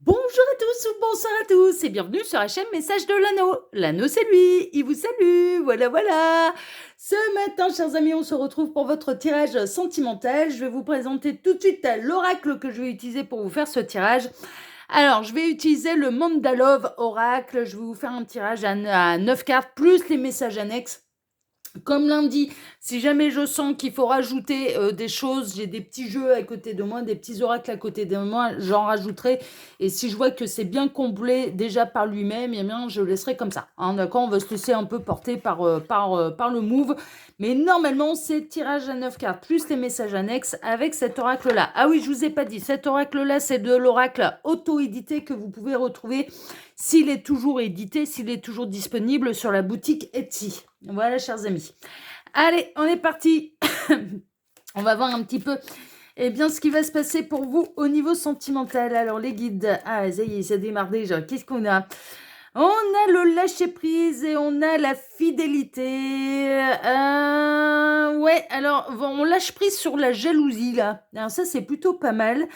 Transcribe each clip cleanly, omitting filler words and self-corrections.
Bonjour à tous ou bonsoir à tous et bienvenue sur la chaîne Message de l'Anneau. L'Anneau c'est lui, il vous salue, voilà voilà. Ce matin chers amis, on se retrouve pour votre tirage sentimental. Je vais vous présenter tout de suite l'oracle que je vais utiliser pour vous faire ce tirage. Alors, je vais utiliser le Mandalove Oracle. Je vais vous faire un tirage à 9 cartes plus les messages annexes. Comme lundi, si jamais je sens qu'il faut rajouter des choses, j'ai des petits jeux à côté de moi, des petits oracles à côté de moi, j'en rajouterai. Et si je vois que c'est bien comblé déjà par lui-même, eh bien, je laisserai comme ça. Hein, d'accord, on va se laisser un peu porter par le move. Mais normalement, c'est tirage à 9 cartes, plus les messages annexes avec cet oracle-là. Ah oui, je vous ai pas dit, cet oracle-là, c'est de l'oracle auto-édité que vous pouvez retrouver s'il est toujours édité, s'il est toujours disponible sur la boutique Etsy. Voilà, chers amis. Allez, on est parti. On va voir un petit peu ce qui va se passer pour vous au niveau sentimental. Alors, les guides. Ah, ça y est, ça démarre déjà. Qu'est-ce qu'on a ? On a le lâcher-prise et on a la fidélité. Ouais, alors, on lâche prise sur la jalousie, là. Alors ça, c'est plutôt pas mal.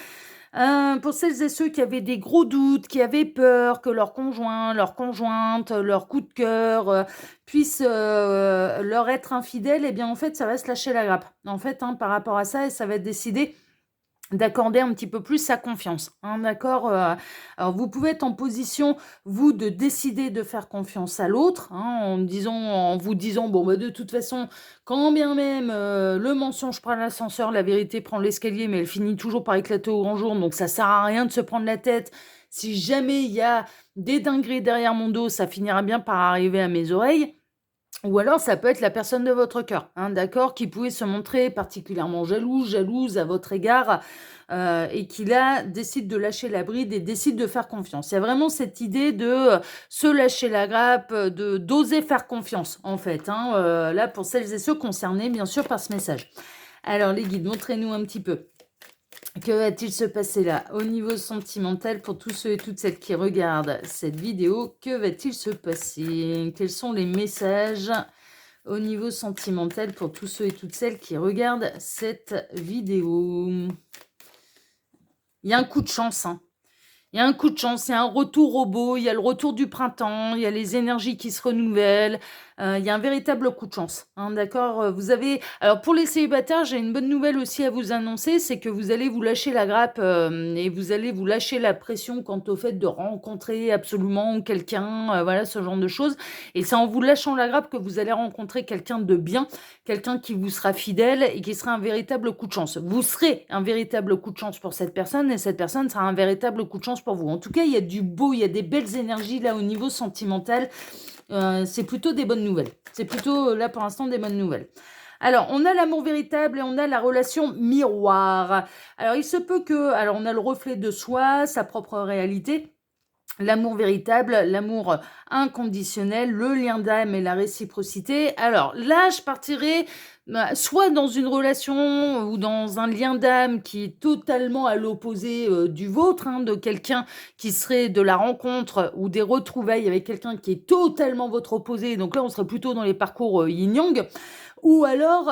Pour celles et ceux qui avaient des gros doutes, qui avaient peur que leur conjoint, leur conjointe, leur coup de cœur puisse leur être infidèle, eh bien en fait ça va se lâcher la grappe. En fait, par rapport à ça, ça va être décidé d'accorder un petit peu plus sa confiance. D'accord. Alors vous pouvez être en position, vous, de décider de faire confiance à l'autre, en vous disant, bon, bah, de toute façon, quand bien même le mensonge prend l'ascenseur, la vérité prend l'escalier, mais elle finit toujours par éclater au grand jour, donc ça sert à rien de se prendre la tête. Si jamais il y a des dingueries derrière mon dos, ça finira bien par arriver à mes oreilles. Ou alors, ça peut être la personne de votre cœur, d'accord, qui pouvait se montrer particulièrement jalouse à votre égard, et qui là décide de lâcher la bride et décide de faire confiance. Il y a vraiment cette idée de se lâcher la grappe, de d'oser faire confiance, en fait. Là, pour celles et ceux concernés, bien sûr, par ce message. Alors, les guides, montrez-nous un petit peu. Que va-t-il se passer là au niveau sentimental pour tous ceux et toutes celles qui regardent cette vidéo? Que va-t-il se passer? Quels sont les messages au niveau sentimental pour tous ceux et toutes celles qui regardent cette vidéo? Il y a un coup de chance, Il y a un coup de chance, il y a un retour au beau, il y a le retour du printemps, il y a les énergies qui se renouvellent, il y a un véritable coup de chance, d'accord. Vous avez, alors pour les célibataires, j'ai une bonne nouvelle aussi à vous annoncer, c'est que vous allez vous lâcher la grappe et vous allez vous lâcher la pression quant au fait de rencontrer absolument quelqu'un, voilà, ce genre de choses. Et c'est en vous lâchant la grappe que vous allez rencontrer quelqu'un de bien, quelqu'un qui vous sera fidèle et qui sera un véritable coup de chance. Vous serez un véritable coup de chance pour cette personne et cette personne sera un véritable coup de chance pour vous. En tout cas, il y a du beau, il y a des belles énergies là au niveau sentimental. C'est plutôt des bonnes nouvelles. C'est plutôt là pour l'instant des bonnes nouvelles. Alors, on a l'amour véritable et on a la relation miroir. Alors, il se peut que... Alors, on a le reflet de soi, sa propre réalité. L'amour véritable, l'amour inconditionnel, le lien d'âme et la réciprocité. Alors là, je partirais soit dans une relation ou dans un lien d'âme qui est totalement à l'opposé du vôtre, de quelqu'un qui serait de la rencontre ou des retrouvailles avec quelqu'un qui est totalement votre opposé. Donc là, on serait plutôt dans les parcours yin-yang. Ou alors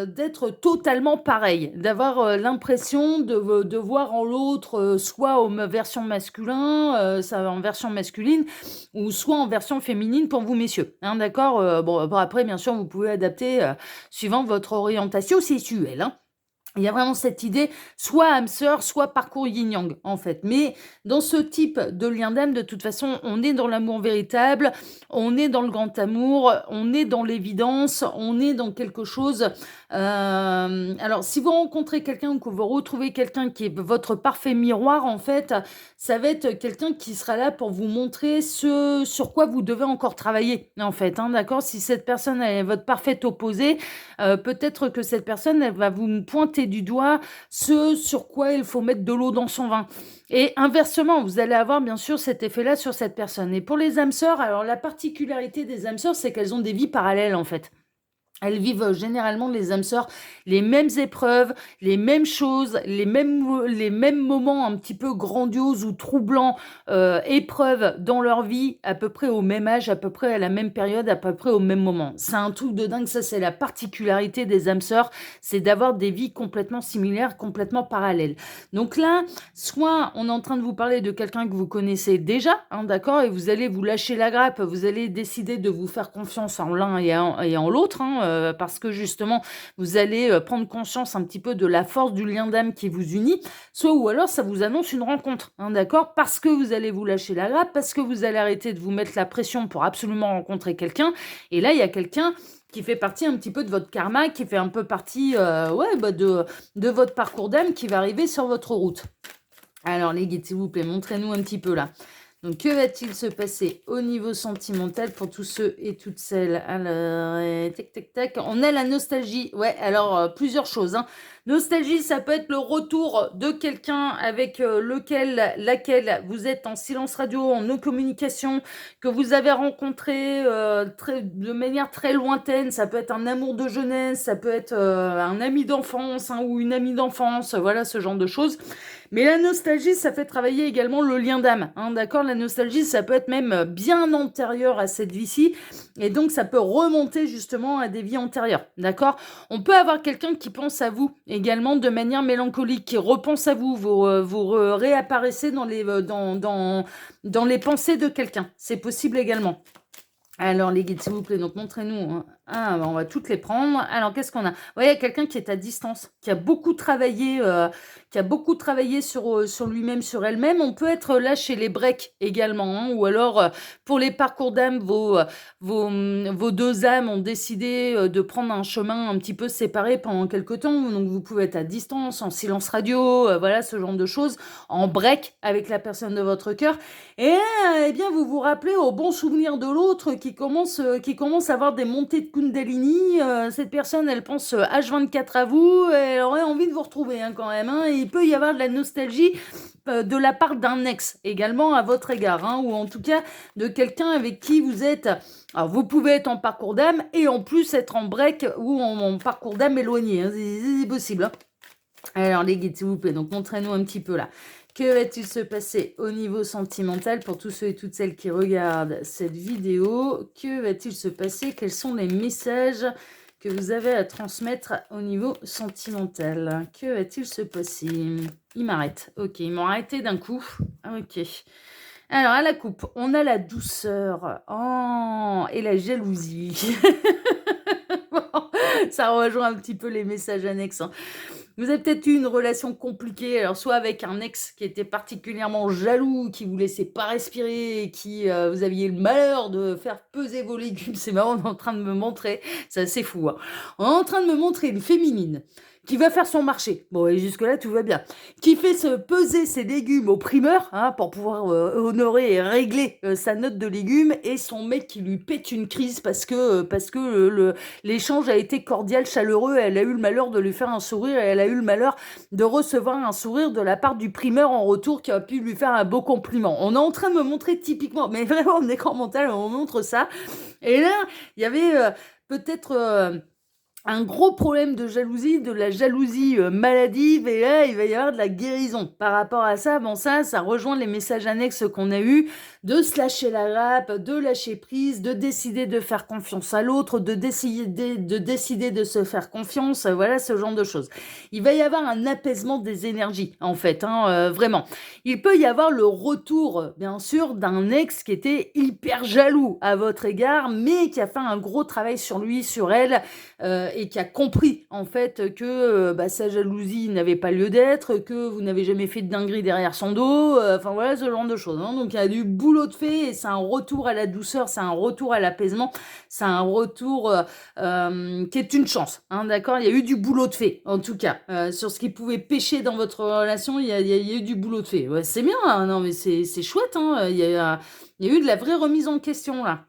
d'être totalement pareil, d'avoir l'impression de voir en l'autre soit en version masculin, ça en version masculine, ou soit en version féminine pour vous messieurs. D'accord. Bon, après, bien sûr, vous pouvez adapter suivant votre orientation sexuelle. Il y a vraiment cette idée, soit âme sœur, soit parcours yin-yang, en fait. Mais dans ce type de lien d'âme, de toute façon, on est dans l'amour véritable, on est dans le grand amour, on est dans l'évidence, on est dans quelque chose. Alors, si vous rencontrez quelqu'un ou que vous retrouvez quelqu'un qui est votre parfait miroir, en fait, ça va être quelqu'un qui sera là pour vous montrer ce sur quoi vous devez encore travailler, en fait. D'accord. Si cette personne est votre parfait opposé, peut-être que cette personne, elle va vous pointer du doigt ce sur quoi il faut mettre de l'eau dans son vin. Et inversement, vous allez avoir bien sûr cet effet-là sur cette personne. Et pour les âmes sœurs, alors la particularité des âmes sœurs, c'est qu'elles ont des vies parallèles en fait. Elles vivent généralement, les âmes sœurs, les mêmes épreuves, les mêmes choses, les mêmes moments un petit peu grandioses ou troublants, épreuves dans leur vie, à peu près au même âge, à peu près à la même période, à peu près au même moment. C'est un truc de dingue, ça c'est la particularité des âmes sœurs, c'est d'avoir des vies complètement similaires, complètement parallèles. Donc là, soit on est en train de vous parler de quelqu'un que vous connaissez déjà, hein, d'accord, et vous allez vous lâcher la grappe, vous allez décider de vous faire confiance en l'un et en l'autre, hein, parce que justement, vous allez prendre conscience un petit peu de la force du lien d'âme qui vous unit, soit ou alors ça vous annonce une rencontre, hein, d'accord, parce que vous allez vous lâcher la grappe, parce que vous allez arrêter de vous mettre la pression pour absolument rencontrer quelqu'un, et là, il y a quelqu'un qui fait partie un petit peu de votre karma, qui fait un peu partie de votre parcours d'âme qui va arriver sur votre route. Alors les guides, s'il vous plaît, montrez-nous un petit peu là. Donc, que va-t-il se passer au niveau sentimental pour tous ceux et toutes celles? Alors, tac, tac, tac. On a la nostalgie. Ouais, alors, plusieurs choses, hein. Nostalgie, ça peut être le retour de quelqu'un avec laquelle vous êtes en silence radio, en no communication, que vous avez rencontré de manière très lointaine. Ça peut être un amour de jeunesse, ça peut être un ami d'enfance, hein, ou une amie d'enfance, voilà, ce genre de choses. Mais la nostalgie, ça fait travailler également le lien d'âme, hein, d'accord? La nostalgie, ça peut être même bien antérieur à cette vie-ci, et donc ça peut remonter justement à des vies antérieures, d'accord? On peut avoir quelqu'un qui pense à vous également de manière mélancolique, qui repense à vous, vous réapparaissez dans les pensées de quelqu'un. C'est possible également. Alors, les guides, s'il vous plaît, donc montrez-nous, hein. Ah, on va toutes les prendre. Alors, qu'est-ce qu'on a? Ouais, il y a quelqu'un qui est à distance, qui a beaucoup travaillé, sur lui-même, sur elle-même. On peut être là chez les breaks également, hein, ou alors pour les parcours d'âme, vos deux âmes ont décidé de prendre un chemin un petit peu séparé pendant quelques temps. Donc, vous pouvez être à distance, en silence radio, voilà, ce genre de choses, en break avec la personne de votre cœur. Et eh bien, vous vous rappelez au bon souvenir de l'autre qui commence à avoir des montées de Kundalini. Cette personne, elle pense H24 à vous. Elle aurait envie de vous retrouver, hein, quand même, hein. Et il peut y avoir de la nostalgie de la part d'un ex également à votre égard, hein, ou en tout cas de quelqu'un avec qui vous êtes. Alors, vous pouvez être en parcours d'âme et en plus être en break ou en parcours d'âme éloigné, hein. C'est possible, hein. Alors, les guides, s'il vous plaît, donc montrez-nous un petit peu là. Que va-t-il se passer au niveau sentimental pour tous ceux et toutes celles qui regardent cette vidéo? Que va-t-il se passer? Quels sont les messages que vous avez à transmettre au niveau sentimental? Que va-t-il se passer? Il m'arrête. Ok, ils m'ont arrêté d'un coup. Ok. Alors, à la coupe, on a la douceur. Oh, et la jalousie. Bon, ça rejoint un petit peu les messages annexes, hein. Vous avez peut-être eu une relation compliquée, alors soit avec un ex qui était particulièrement jaloux, qui vous laissait pas respirer, et qui vous aviez le malheur de faire peser vos légumes. C'est marrant, on est en train de me montrer, c'est assez fou, hein. On est en train de me montrer une féminine qui va faire son marché. Bon, et jusque-là, tout va bien. Qui fait se peser ses légumes au primeur, hein, pour pouvoir honorer et régler sa note de légumes, et son mec qui lui pète une crise parce que l'échange a été cordial, chaleureux, elle a eu le malheur de lui faire un sourire, et elle a eu le malheur de recevoir un sourire de la part du primeur en retour qui a pu lui faire un beau compliment. On est en train de me montrer typiquement, mais vraiment en écran mental, on montre ça. Et là, il y avait peut-être un gros problème de jalousie, de la jalousie maladive, et là, il va y avoir de la guérison. Par rapport à ça, bon, ça rejoint les messages annexes qu'on a eus, de se lâcher la grappe, de lâcher prise, de décider de faire confiance à l'autre, de décider de se faire confiance, voilà, ce genre de choses. Il va y avoir un apaisement des énergies, en fait, hein, vraiment. Il peut y avoir le retour, bien sûr, d'un ex qui était hyper jaloux à votre égard, mais qui a fait un gros travail sur lui, sur elle, et qui a compris en fait que sa jalousie n'avait pas lieu d'être, que vous n'avez jamais fait de dinguerie derrière son dos, enfin voilà, ce genre de choses, hein. Donc il y a du boulot de fait, et c'est un retour à la douceur, c'est un retour à l'apaisement, c'est un retour qui est une chance, hein, d'accord. Il y a eu du boulot de fait, en tout cas, sur ce qui pouvait pêcher dans votre relation, il y a eu du boulot de fait. Ouais, c'est bien, hein, non mais c'est chouette, hein, il y a eu de la vraie remise en question là.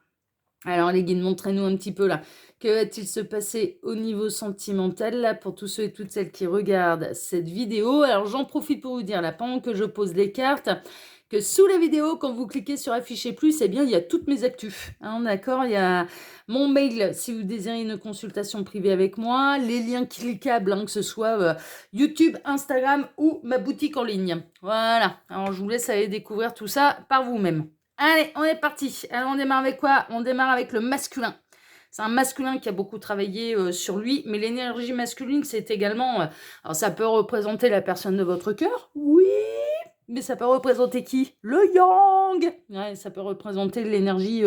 Alors les guides, montrez-nous un petit peu là. Que va-t-il se passer au niveau sentimental là pour tous ceux et toutes celles qui regardent cette vidéo? Alors j'en profite pour vous dire là, pendant que je pose les cartes, que sous la vidéo, quand vous cliquez sur afficher plus, eh bien il y a toutes mes actus. Hein, d'accord? Il y a mon mail si vous désirez une consultation privée avec moi, les liens cliquables, hein, que ce soit YouTube, Instagram ou ma boutique en ligne. Voilà. Alors je vous laisse aller découvrir tout ça par vous-même. Allez, on est parti. Alors, on démarre avec quoi? On démarre avec le masculin. C'est un masculin qui a beaucoup travaillé sur lui, mais l'énergie masculine, c'est également... alors, ça peut représenter la personne de votre cœur, oui, mais ça peut représenter qui? Le yang. Ouais, ça peut représenter l'énergie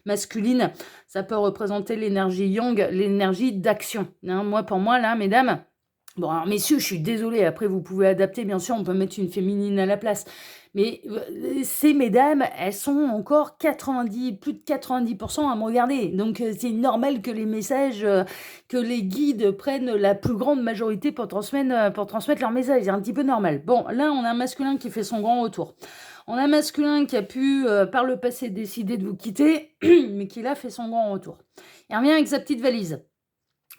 masculine, ça peut représenter l'énergie yang, l'énergie d'action. Hein, moi, pour moi, là, mesdames... Bon, alors, messieurs, je suis désolée, après, vous pouvez adapter, bien sûr, on peut mettre une féminine à la place. Mais ces mesdames, elles sont encore 90, plus de 90% à me regarder. Donc, c'est normal que les messages, que les guides prennent la plus grande majorité pour transmettre leur message. C'est un petit peu normal. Bon, là, on a un masculin qui fait son grand retour. On a un masculin qui a pu, par le passé, décider de vous quitter, mais qui là fait son grand retour. Il revient avec sa petite valise.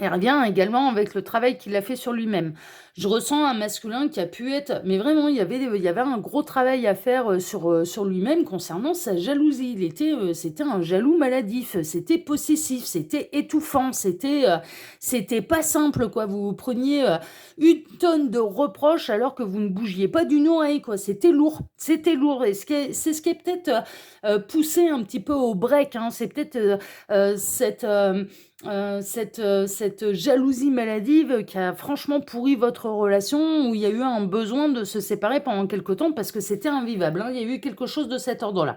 Il revient également avec le travail qu'il a fait sur lui-même. Je ressens un masculin qui a pu être... Mais vraiment, il y avait un gros travail à faire sur lui-même concernant sa jalousie. C'était un jaloux maladif, c'était possessif, c'était étouffant, c'était pas simple, quoi. Vous preniez une tonne de reproches alors que vous ne bougiez pas d'une oreille, quoi. C'était lourd. Et c'est ce qui est peut-être poussé un petit peu au break, hein. C'est peut-être cette jalousie maladive qui a franchement pourri votre relation, où il y a eu un besoin de se séparer pendant quelque temps parce que c'était invivable. Hein. Il y a eu quelque chose de cet ordre-là.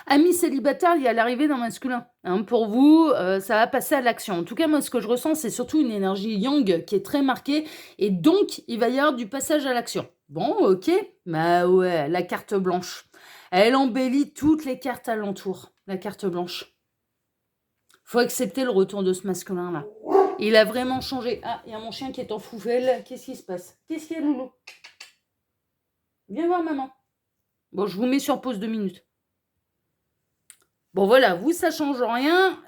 Amis célibataires, il y a l'arrivée d'un masculin. Hein, pour vous, ça va passer à l'action. En tout cas, moi, ce que je ressens, c'est surtout une énergie yang qui est très marquée. Et donc, il va y avoir du passage à l'action. Bon, ok. Bah ouais, la carte blanche. Elle embellit toutes les cartes alentour. La carte blanche. Faut accepter le retour de ce masculin-là. Il a vraiment changé. Ah, il y a mon chien qui est en foufelle. Qu'est-ce qui se passe? Qu'est-ce qu'il y a, Loulou? Viens voir maman. Bon, je vous mets sur pause 2 minutes. Bon, voilà, vous, ça change rien.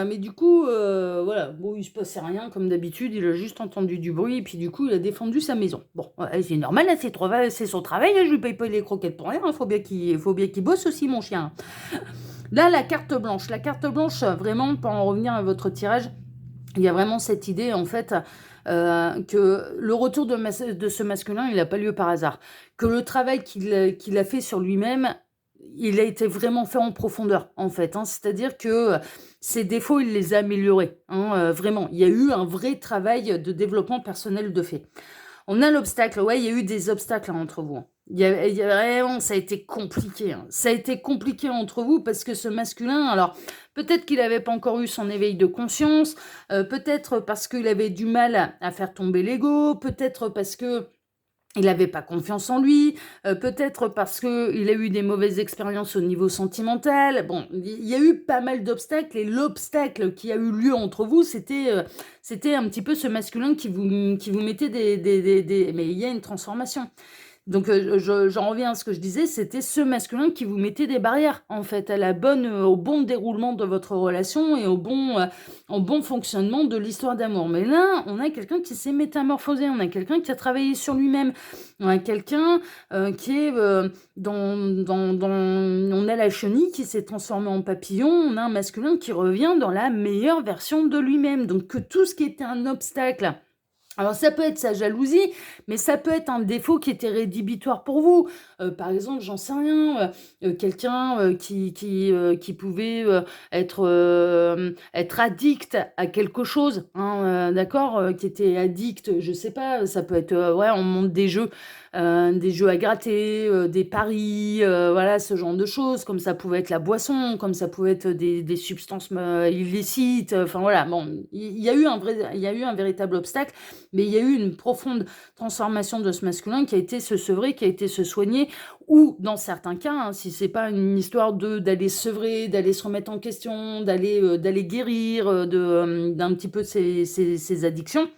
Mais du coup, voilà. Bon, il se passait rien, comme d'habitude. Il a juste entendu du bruit. Et puis, du coup, il a défendu sa maison. Bon, c'est normal, là, c'est son travail. Hein, je lui paye pas les croquettes pour rien. Il faut bien qu'il bosse aussi, mon chien. Là, la carte blanche. La carte blanche, vraiment, pour en revenir à votre tirage, il y a vraiment cette idée, en fait, que le retour de ce masculin, il n'a pas lieu par hasard. Que le travail qu'il a fait sur lui-même, il a été vraiment fait en profondeur, en fait. Hein. C'est-à-dire que ses défauts, il les a améliorés. Hein, vraiment. Il y a eu un vrai travail de développement personnel de fait. On a l'obstacle. Ouais, il y a eu des obstacles entre vous. Vraiment, ça a été compliqué. Hein. Ça a été compliqué entre vous parce que ce masculin, alors peut-être qu'il n'avait pas encore eu son éveil de conscience, peut-être parce qu'il avait du mal à faire tomber l'ego, peut-être parce que il n'avait pas confiance en lui, peut-être parce qu'il a eu des mauvaises expériences au niveau sentimental. Bon, il y a eu pas mal d'obstacles et l'obstacle qui a eu lieu entre vous, c'était un petit peu ce masculin qui vous mettait des... Mais il y a une transformation. Donc, j'en reviens à ce que je disais, c'était ce masculin qui vous mettait des barrières, en fait, au bon déroulement de votre relation et au bon fonctionnement de l'histoire d'amour. Mais là, on a quelqu'un qui s'est métamorphosé, on a quelqu'un qui a travaillé sur lui-même, on a quelqu'un qui est on a la chenille qui s'est transformée en papillon, on a un masculin qui revient dans la meilleure version de lui-même. Donc, que tout ce qui était un obstacle... Alors ça peut être sa jalousie, mais ça peut être un défaut qui était rédhibitoire pour vous. Par exemple, j'en sais rien, quelqu'un qui pouvait être addict à quelque chose, hein, d'accord, qui était addict, je sais pas, ça peut être, on monte des jeux à gratter, des paris, voilà, ce genre de choses, comme ça pouvait être la boisson, comme ça pouvait être des substances illicites, enfin voilà, bon, il y a eu un véritable obstacle, mais il y a eu une profonde transformation de ce masculin qui a été se sevrer, qui a été se soigner, ou dans certains cas, hein, si c'est pas une histoire d'aller sevrer, d'aller se remettre en question, d'aller guérir d'un petit peu de ses addictions,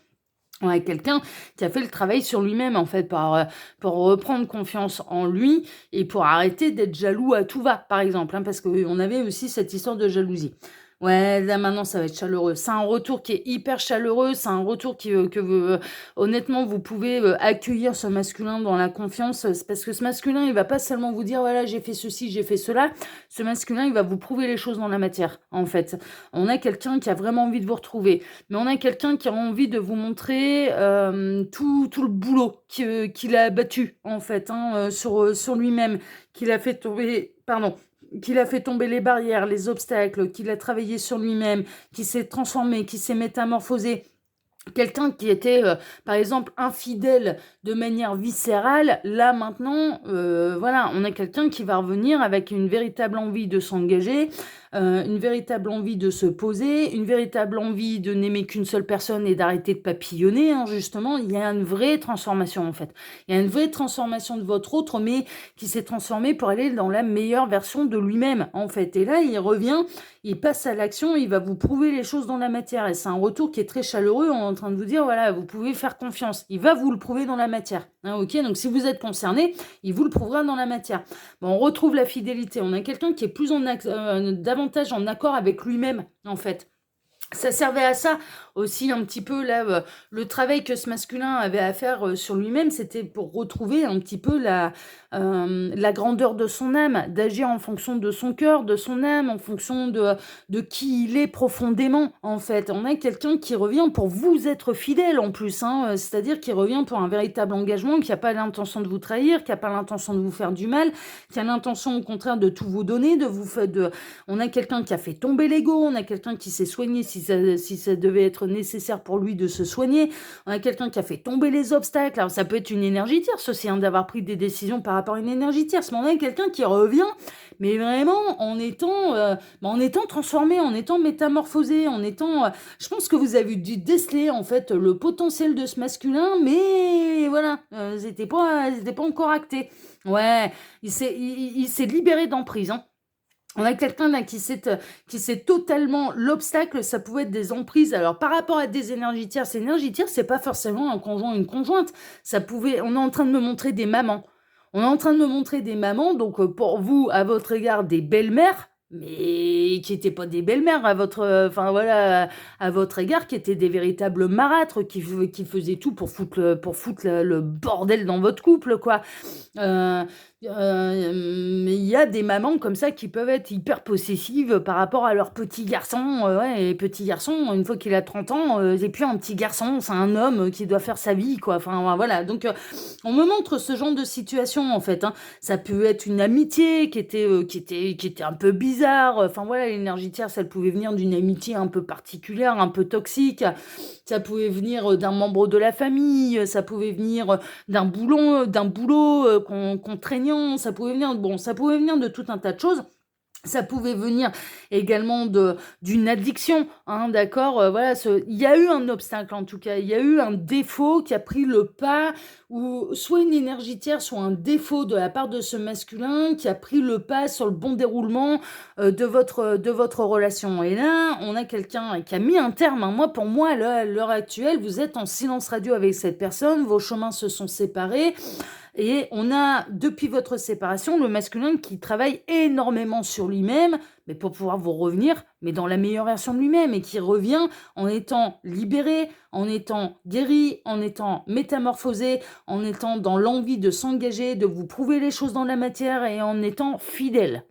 Ouais, quelqu'un qui a fait le travail sur lui-même, en fait, pour reprendre confiance en lui et pour arrêter d'être jaloux à tout va, par exemple, hein, parce qu'on avait aussi cette histoire de jalousie. Ouais, là maintenant ça va être chaleureux. C'est un retour qui est hyper chaleureux, c'est un retour que honnêtement vous pouvez accueillir ce masculin dans la confiance, c'est parce que ce masculin il va pas seulement vous dire voilà j'ai fait ceci, j'ai fait cela, ce masculin il va vous prouver les choses dans la matière en fait. On a quelqu'un qui a vraiment envie de vous retrouver. Mais on a quelqu'un qui a envie de vous montrer tout le boulot qu'il a battu, en fait, hein, sur lui-même, qu'il a fait tomber, pardon, qu'il a fait tomber les barrières, les obstacles, qu'il a travaillé sur lui-même, qui s'est transformé, qui s'est métamorphosé. Quelqu'un qui était, par exemple, infidèle de manière viscérale, là maintenant, voilà, on a quelqu'un qui va revenir avec une véritable envie de s'engager, une véritable envie de se poser, une véritable envie de n'aimer qu'une seule personne et d'arrêter de papillonner, hein, justement. Il y a une vraie transformation, en fait. Il y a une vraie transformation de votre autre, mais qui s'est transformé pour aller dans la meilleure version de lui-même, en fait. Et là, il revient, il passe à l'action, il va vous prouver les choses dans la matière. Et c'est un retour qui est très chaleureux, en train de vous dire, voilà, vous pouvez faire confiance. Il va vous le prouver dans la matière. Hein, ok, donc si vous êtes concerné, il vous le prouvera dans la matière. Bon, on retrouve la fidélité. On a quelqu'un qui est plus davantage en accord avec lui-même, en fait. Ça servait à ça aussi un petit peu là, le travail que ce masculin avait à faire sur lui-même, c'était pour retrouver un petit peu la grandeur de son âme, d'agir en fonction de son cœur, de son âme, en fonction de qui il est profondément en fait. On a quelqu'un qui revient pour vous être fidèle en plus, hein, c'est-à-dire qui revient pour un véritable engagement, qui n'a pas l'intention de vous trahir, qui n'a pas l'intention de vous faire du mal, qui a l'intention au contraire de tout vous donner, on a quelqu'un qui a fait tomber l'ego, on a quelqu'un qui s'est soigné si ça devait être nécessaire pour lui de se soigner, on a quelqu'un qui a fait tomber les obstacles. Alors ça peut être une énergie tierce aussi, hein, d'avoir pris des décisions par rapport à une énergie tierce, mais on a quelqu'un qui revient, mais vraiment en étant transformé, en étant métamorphosé, je pense que vous avez dû déceler en fait le potentiel de ce masculin, mais voilà, c'était pas encore acté. Ouais, il s'est libéré d'emprise, hein. On a quelqu'un là qui s'est totalement l'obstacle, ça pouvait être des emprises. Alors par rapport à des énergies tierces, c'est pas forcément un conjoint, une conjointe. On est en train de me montrer des mamans. On est en train de me montrer des mamans, donc pour vous, à votre égard, des belles-mères, mais qui n'étaient pas des belles-mères à votre égard, qui étaient des véritables marâtres, qui faisaient tout pour foutre le bordel dans votre couple, quoi. Euh, mais il y a des mamans comme ça qui peuvent être hyper possessives par rapport à leur petit garçon. Ouais, et petit garçon, une fois qu'il a 30 ans, c'est plus un petit garçon, c'est un homme qui doit faire sa vie, quoi. Enfin, voilà. Donc, on me montre ce genre de situation, en fait, hein. Ça peut être une amitié qui était un peu bizarre. Enfin, voilà, l'énergie tierce, elle pouvait venir d'une amitié un peu particulière, un peu toxique. Ça pouvait venir d'un membre de la famille, ça pouvait venir d'un boulot contraignant, ça pouvait venir de tout un tas de choses. Ça pouvait venir également d'une addiction, hein, d'accord, voilà, il y a eu un obstacle en tout cas, il y a eu un défaut qui a pris le pas, ou soit une énergie tierce, soit un défaut de la part de ce masculin qui a pris le pas sur le bon déroulement de votre relation. Et là, on a quelqu'un qui a mis un terme, hein. Pour moi, à l'heure actuelle, vous êtes en silence radio avec cette personne, vos chemins se sont séparés. Et on a, depuis votre séparation, le masculin qui travaille énormément sur lui-même, mais pour pouvoir vous revenir, mais dans la meilleure version de lui-même, et qui revient en étant libéré, en étant guéri, en étant métamorphosé, en étant dans l'envie de s'engager, de vous prouver les choses dans la matière, et en étant fidèle.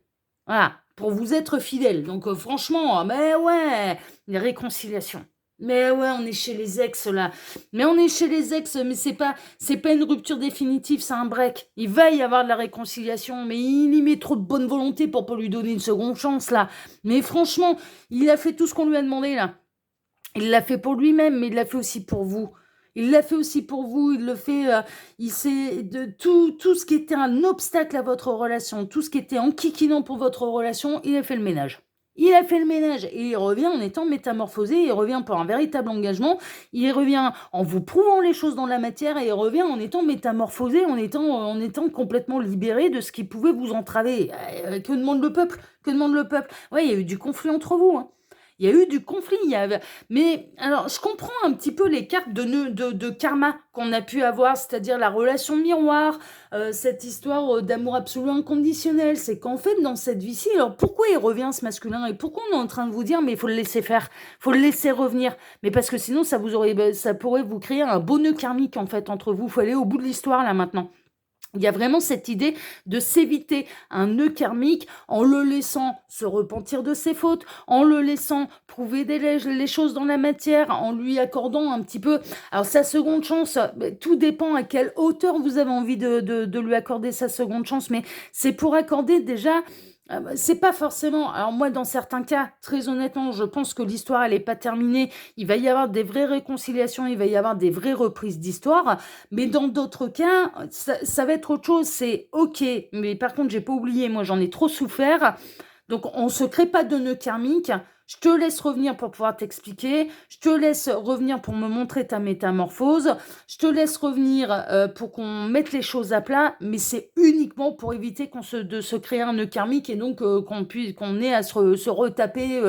Voilà, pour vous être fidèle. Donc franchement, mais ouais, les réconciliations. Mais ouais, on est chez les ex là. Mais on est chez les ex, mais c'est pas une rupture définitive, c'est un break. Il va y avoir de la réconciliation, mais il y met trop de bonne volonté pour pas lui donner une seconde chance là. Mais franchement, il a fait tout ce qu'on lui a demandé là. Il l'a fait pour lui-même, mais il l'a fait aussi pour vous. Il l'a fait aussi pour vous, il le fait, il sait de tout ce qui était un obstacle à votre relation, tout ce qui était enquiquinant pour votre relation, il a fait le ménage. Il a fait le ménage et il revient en étant métamorphosé, il revient pour un véritable engagement, il revient en vous prouvant les choses dans la matière et il revient en étant métamorphosé, en étant complètement libéré de ce qui pouvait vous entraver. Que demande le peuple? Que demande le peuple? Ouais, il y a eu du conflit entre vous, hein. Il y a eu du conflit. Mais alors, je comprends un petit peu les cartes de karma qu'on a pu avoir, c'est-à-dire la relation miroir, cette histoire d'amour absolu inconditionnel. C'est qu'en fait, dans cette vie-ci, alors pourquoi il revient ce masculin et pourquoi on est en train de vous dire, mais il faut le laisser faire, faut le laisser revenir. Mais parce que sinon, ça pourrait vous créer un beau nœud karmique en fait entre vous. Il faut aller au bout de l'histoire là maintenant. Il y a vraiment cette idée de s'éviter un nœud karmique en le laissant se repentir de ses fautes, en le laissant prouver les choses dans la matière, en lui accordant un petit peu... Alors sa seconde chance, tout dépend à quelle hauteur vous avez envie de lui accorder sa seconde chance, mais c'est pour accorder déjà... C'est pas forcément... Alors moi, dans certains cas, très honnêtement, je pense que l'histoire, elle n'est pas terminée. Il va y avoir des vraies réconciliations, il va y avoir des vraies reprises d'histoire. Mais dans d'autres cas, ça va être autre chose. C'est OK, mais par contre, j'ai pas oublié, moi, j'en ai trop souffert. Donc, on se crée pas de nœud karmique. Je te laisse revenir pour pouvoir t'expliquer. Je te laisse revenir pour me montrer ta métamorphose. Je te laisse revenir pour qu'on mette les choses à plat. Mais c'est uniquement pour éviter de se créer un nœud karmique et donc qu'on ait à se retaper,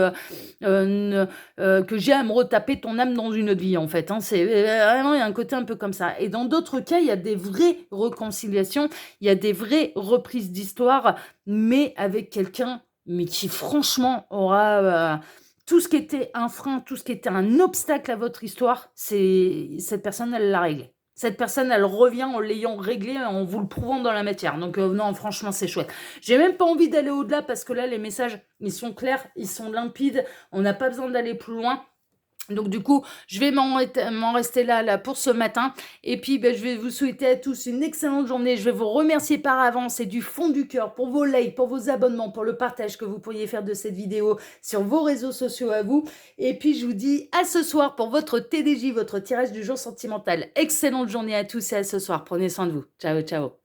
que j'ai à me retaper ton âme dans une autre vie, en fait. Hein. C'est vraiment, il y a un côté un peu comme ça. Et dans d'autres cas, il y a des vraies réconciliations, il y a des vraies reprises d'histoire, mais avec quelqu'un mais qui franchement aura tout ce qui était un frein, tout ce qui était un obstacle à votre histoire, cette personne, elle l'a réglé. Cette personne, elle revient en l'ayant réglé, en vous le prouvant dans la matière. Donc non, franchement, c'est chouette. J'ai même pas envie d'aller au-delà parce que là, les messages, ils sont clairs, ils sont limpides. On n'a pas besoin d'aller plus loin. Donc du coup, je vais m'en rester là pour ce matin. Et puis, je vais vous souhaiter à tous une excellente journée. Je vais vous remercier par avance et du fond du cœur pour vos likes, pour vos abonnements, pour le partage que vous pourriez faire de cette vidéo sur vos réseaux sociaux à vous. Et puis, je vous dis à ce soir pour votre TDJ, votre tirage du jour sentimental. Excellente journée à tous et à ce soir. Prenez soin de vous. Ciao, ciao.